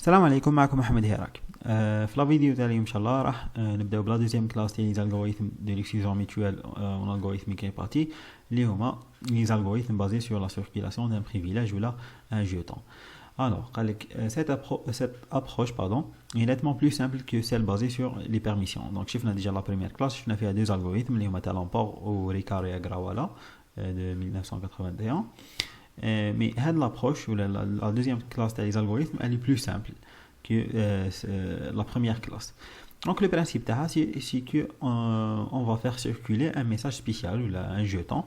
السلام عليكم. معكم محمد هيراك. في لا فيديو تاع اليوم ان شاء الله راح نبداو بلا دوزيام كلاس تاع لي زالغوريثم دو ليكسكلوزيون ميتويل اون الغوريثميك ريبارتي اللي هما لي زالغوريثم بازي سور لا سيركيلاسيون دان بريفيليج ولا ان جيتون. Alors, cette approche est nettement plus simple que celle basée sur les permissions. Donc, on a déjà la première classe, on a fait deux algorithmes, les Matalamport ou Ricard et Agrawala de 1981. Mais l'approche, ou la deuxième classe des algorithmes, elle est plus simple que la première classe. Donc, le principe, c'est qu'on va faire circuler un message spécial ou un jeton.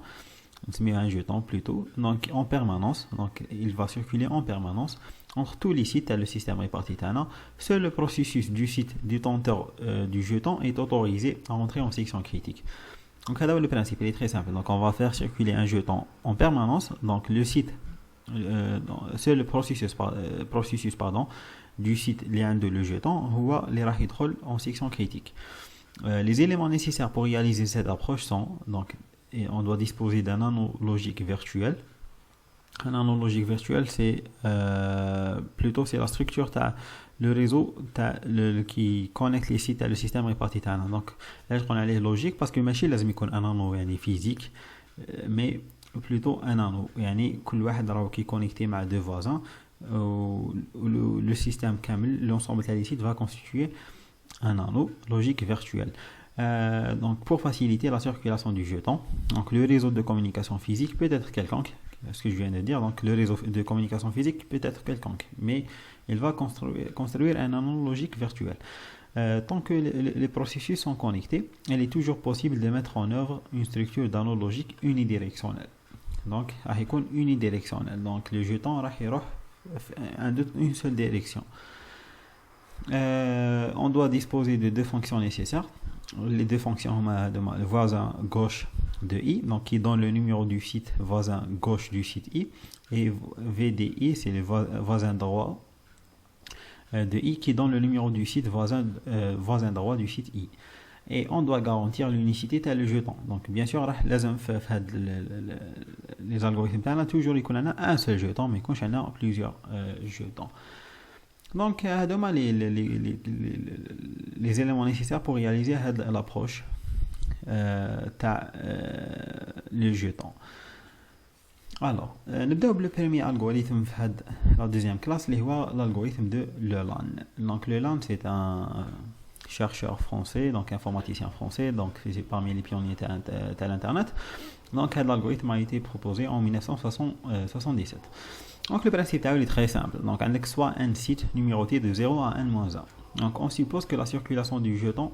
On met un jeton plutôt, donc en permanence, donc il va circuler en permanence entre tous les sites et le système réparti. Seul le processus du site détenteur du jeton est autorisé à entrer en section critique. Donc le principe il est très simple. Donc on va faire circuler un jeton en permanence. Donc le site, seul le processus du site lien de le jeton ou les rahitrol en section critique. Les éléments nécessaires pour réaliser cette approche sont donc et on doit disposer d'un anneau logique virtuel. Un anneau logique virtuel, c'est plutôt c'est la structure le réseau qui connecte les sites à le système réparti. Donc là on a les logiques parce que machine لازم يكون un anneau physique, mais plutôt un anneau. يعني كل واحد راهو كي connecté مع deux voisins, le système كامل, l'ensemble des sites va constituer un anneau logique virtuel. Donc pour faciliter la circulation du jeton, donc le réseau de communication physique peut être quelconque, ce que je viens de dire, donc le réseau de communication physique peut être quelconque, mais il va construire un anneau logique virtuel. Tant que les processus sont connectés, il est toujours possible de mettre en œuvre une structure d'anneau logique unidirectionnelle. Donc unidirectionnelle, donc le jeton راح يروح une seule direction. On doit disposer de deux fonctions nécessaires. Les deux fonctions, le voisin gauche de I, donc qui donne le numéro du site voisin gauche du site I, et VDI, c'est le voisin droit de I qui donne le numéro du site voisin droit du site I. Et on doit garantir l'unicité tel le jeton. Donc bien sûr, les algorithmes, toujours il y a un seul jeton, mais quand il y a plusieurs jetons. Donc, les éléments nécessaires pour réaliser l'approche le jeton. Alors, نبدأ le premier algorithme de la deuxième classe, l'algorithme de Leland. Donc, Leland, c'est un chercheur français, donc informaticien français, donc c'est parmi les pionniers de l'Internet. Donc, l'algorithme a été proposé en 1977. Donc le principe est très simple. Donc on a soit un site numéroté de 0 à n-1. Donc on suppose que la circulation du jeton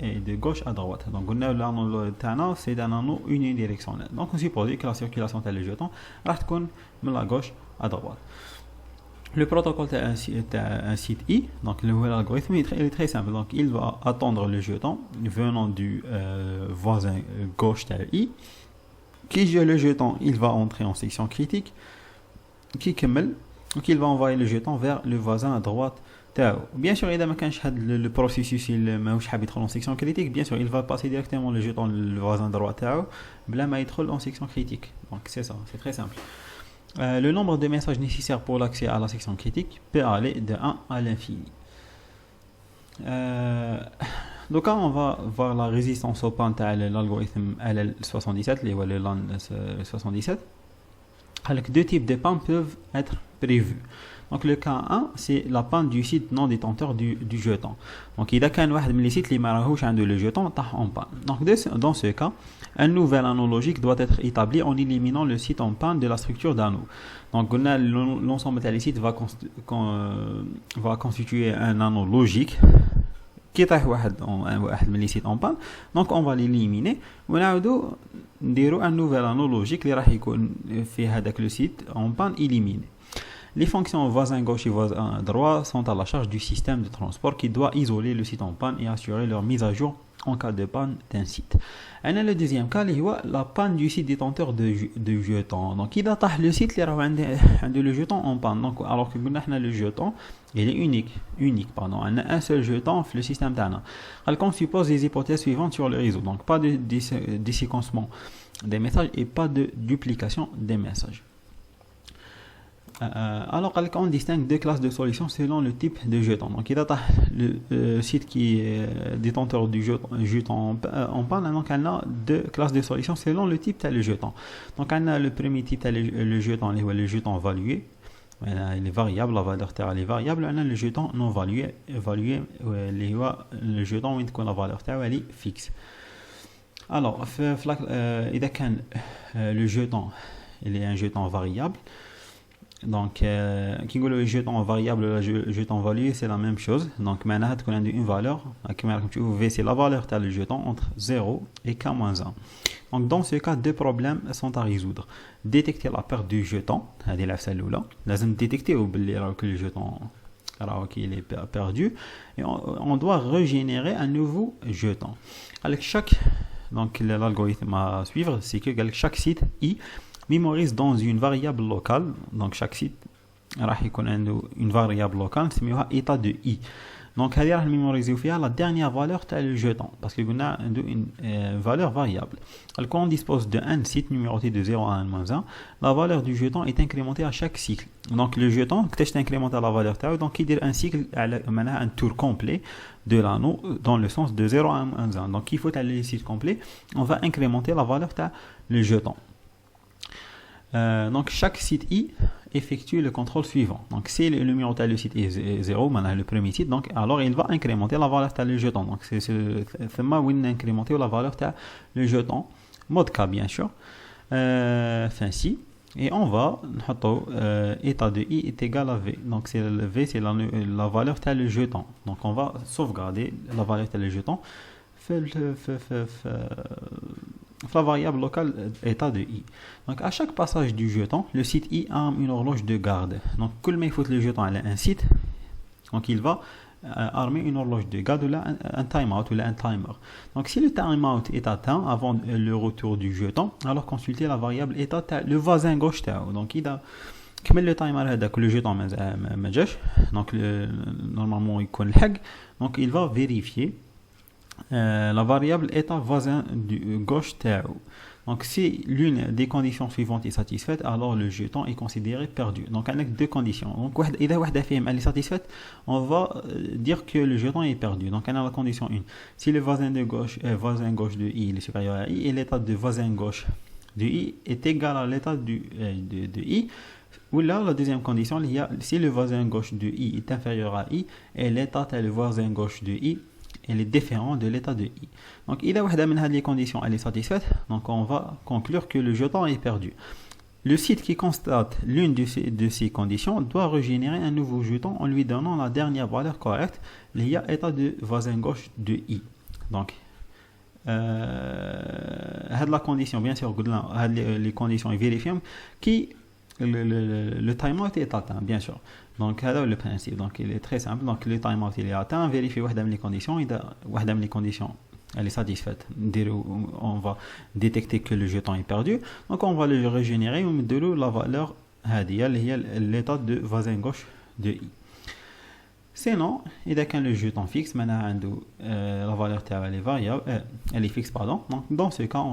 est de gauche à droite. Donc on a l'anneau c'est un anneau unidirectionnel. Donc on suppose que la circulation du jeton va être de la gauche à droite. Le protocole est un site I. Donc l'algorithme est très simple. Donc il va attendre le jeton venant du voisin gauche de I. Qui gère le jeton, il va entrer en section critique. Qui كمل, donc il va envoyer le jeton vers le voisin à droite. Bien sûr, il le processus il ماهوش حاب يدخل en section critique, bien sûr, il va passer directement le jeton le voisin droit بلا ما يدخل en section critique. Donc c'est ça, c'est très simple. Le nombre de messages nécessaires pour l'accès à la section critique peut aller de 1 à l'infini. Donc là, on va voir la résistance au pan de l'algorithme LL77, les LAN 77. Alors, deux types de pannes peuvent être prévus. Donc le cas 1, c'est la panne du site non détenteur du jeton. Donc il y a un site qui a le jeton en panne. Donc dans ce cas, un nouvel anneau logique doit être établi en éliminant le site en panne de la structure d'anneau. Donc l'ensemble des sites va constituer un anneau logique qui est un site en panne. Donc on va l'éliminer. نديروا un nouvel anneau logique اللي راح يكون في هذاك le site en panne éliminé. Les fonctions voisin gauche et voisin droit sont à la charge du système de transport qui doit isoler le site en panne et assurer leur mise à jour en cas de panne d'un site. Et le deuxième cas, c'est la panne du site détenteur de jeton. Donc il a le site qui a le jeton en panne. Donc alors que le jeton il est unique pardon. On a un seul jeton dans le système d'Anna. Alors qu'on suppose les hypothèses suivantes sur le réseau. Donc pas de séquencement des messages et pas de duplication des messages. Alors, on distingue deux classes de solutions selon le type de jeton. Donc, il y a le site qui est détenteur du jeton en panne. Donc, on a deux classes de solutions selon le type de jeton. Donc, on a le premier type, le jeton, le jeton valué. Il est variable, la valeur elle est variable. On a le jeton non valué, le jeton où la valeur elle est fixe. Alors, إذا كان le jeton il est un jeton variable. Donc, qui le jeton variable le jeton valué, c'est la même chose. Donc, maintenant, on a une valeur. V, c'est la valeur de le jeton entre 0 et K-1. Donc, dans ce cas, deux problèmes sont à résoudre. Détecter la perte du jeton. C'est la celle-là. Lazim détecter que le jeton qu'il est perdu. Et on doit régénérer un nouveau jeton. Avec donc, l'algorithme à suivre, c'est que chaque site I mémorise dans une variable locale. Donc, chaque site a une variable locale, c'est état de I. Donc, elle va mémoriser la dernière valeur de le jeton, parce qu'on a une valeur variable. Alors, quand on dispose d'un site numéroté de 0 à n-1, la valeur du jeton est incrémentée à chaque cycle. Donc, le jeton, quand tu incrémentes la valeur, donc il dit un cycle, un tour complet de l'anneau dans le sens de 0 à n-1. Donc, il faut aller le cycle complet, on va incrémenter la valeur de le jeton. Donc, chaque site I effectue le contrôle suivant. Donc, si le numéro de le site est 0, maintenant le premier site, donc, alors il va incrémenter la valeur de le jeton. Donc, c'est là où il va incrémenter la valeur de le jeton. Mode K, bien sûr. Ainsi. Et on va, état de I est égal à V. Donc, le V, c'est la valeur de le jeton. Donc, on va sauvegarder la valeur de le jeton. La variable locale état de I. Donc, à chaque passage du jeton, le site I a une horloge de garde. Donc, quand il faut le jeton à un site, donc il va armer une horloge de garde ou là, un timeout ou là, un timer. Donc, si le timeout est atteint avant le retour du jeton, alors consultez la variable état le voisin gauche. Donc, il a comme le timer que le jeton donc normalement il connaît. Donc, il va vérifier la variable état voisin du gauche Tao. Donc, si l'une des conditions suivantes est satisfaite, alors le jeton est considéré perdu. Donc, avec deux conditions. Donc, si elle est satisfaite, on va dire que le jeton est perdu. Donc, on a la condition 1. Si le voisin gauche de I est supérieur à I et l'état de voisin gauche de I est égal à l'état de I, ou là, la deuxième condition, si le voisin gauche de I est inférieur à I et l'état de le voisin gauche de I elle est différent de l'état de I. Donc, il y a une des conditions, elle est satisfaite. Donc, on va conclure que le jeton est perdu. Le site qui constate l'une de ces conditions doit régénérer un nouveau jeton en lui donnant la dernière valeur correcte. Il y a état de voisin gauche de I. Donc, la condition, bien sûr, les conditions vérifiées qui le timeout est atteint, bien sûr. Donc, c'est le principe. Donc, il est très simple. Donc, le timeout il est atteint. Vérifier les conditions. Les conditions, elle est satisfaite. On va détecter que le jeton est perdu. Donc, on va le régénérer. On met de l'eau la valeur l'état de voisin gauche de I. Sinon, il y a le jeton fixe. Maintenant, la valeur elle est variable. Elle est fixe, pardon. Donc, dans ce cas,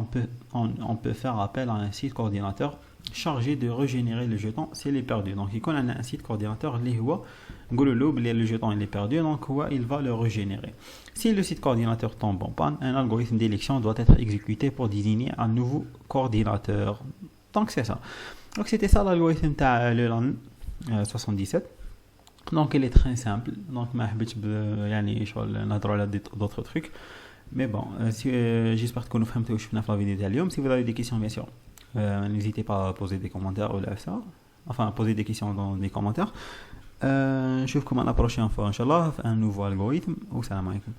on peut faire appel à un site coordinateur chargé de régénérer le jeton s'il est perdu. Donc, il connaît un site coordinateur, le jeton il est perdu, donc il va le régénérer. Si le site coordinateur tombe en panne, un algorithme d'élection doit être exécuté pour désigner un nouveau coordinateur. Donc, c'est ça. Donc, c'était ça l'algorithme de LeLAN 77. Donc, il est très simple. Donc, je n'ai d'autres trucs. Mais bon, j'espère que nous ferons la vidéo d'aujourd'hui. Si vous avez des questions, bien sûr, n'hésitez pas à poser des commentaires ou ça. Enfin, à poser des questions dans les commentaires. Je vous recommande la prochaine fois, Inch'Allah, un nouveau algorithme. Salam alaikum.